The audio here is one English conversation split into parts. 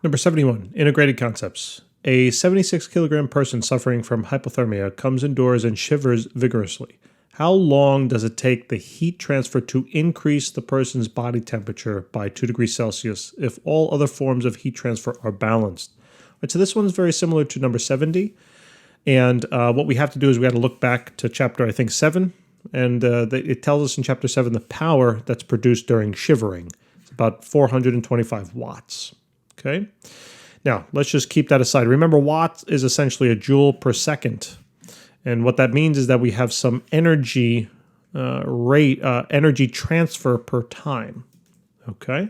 Number 71, integrated concepts. A 76 kilogram person suffering from hypothermia comes indoors and shivers vigorously. How long does it take the heat transfer to increase the person's body temperature by 2 degrees Celsius if all other forms of heat transfer are balanced? Right, so this one is very similar to number 70. And what we have to do is we got to look back to chapter, I think, 7. And it tells us in chapter 7 the power that's produced during shivering. It's about 425 watts. Okay. Now, let's just keep that aside. Remember, watt is essentially a joule per second. And what that means is that we have some energy energy transfer per time. Okay.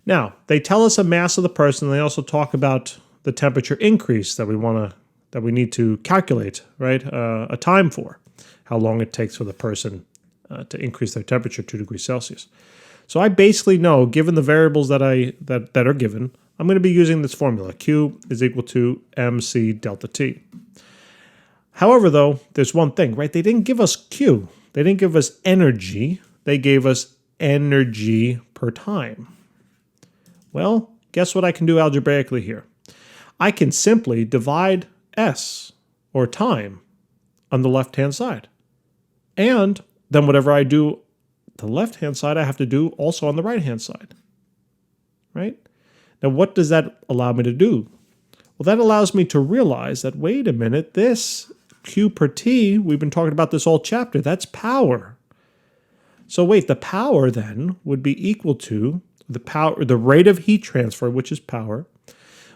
Now, they tell us a mass of the person. They also talk about the temperature increase that we need to calculate, right? A time for how long it takes for the person to increase their temperature 2 degrees Celsius. So I basically know, given the variables that are given, I'm going to be using this formula. Q is equal to mc delta T. However, though, there's one thing, right? They didn't give us Q. They didn't give us energy. They gave us energy per time. Well, guess what I can do algebraically here? I can simply divide S, or time, on the left-hand side. And then whatever I do the left-hand side, I have to do also on the right-hand side, right? Now, what does that allow me to do? Well, that allows me to realize that, wait a minute, this Q per T, we've been talking about this whole chapter, that's power. So wait, the power then would be equal to the rate of heat transfer, which is power,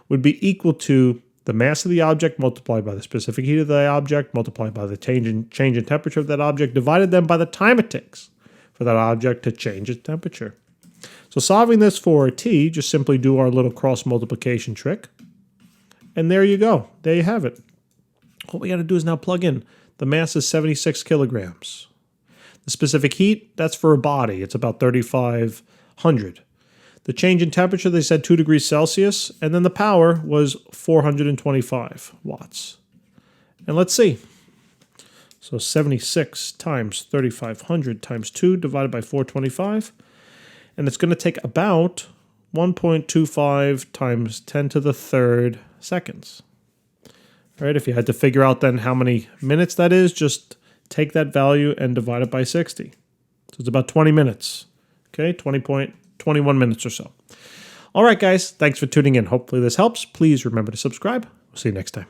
would be equal to the mass of the object multiplied by the specific heat of the object multiplied by the change in temperature of that object divided then by the time it takes for that object to change its temperature. So solving this for T, just simply do our little cross multiplication trick. And there you go. There you have it. What we got to do is now plug in. The mass is 76 kilograms. The specific heat, that's for a body. It's about 3,500. The change in temperature, they said 2 degrees Celsius. And then the power was 425 watts. And let's see. So 76 times 3,500 times 2 divided by 425. And it's going to take about 1.25 times 10 to the third seconds. All right, if you had to figure out then how many minutes that is, just take that value and divide it by 60. So it's about 20 minutes. Okay, 20.21 minutes or so. All right, guys, thanks for tuning in. Hopefully this helps. Please remember to subscribe. We'll see you next time.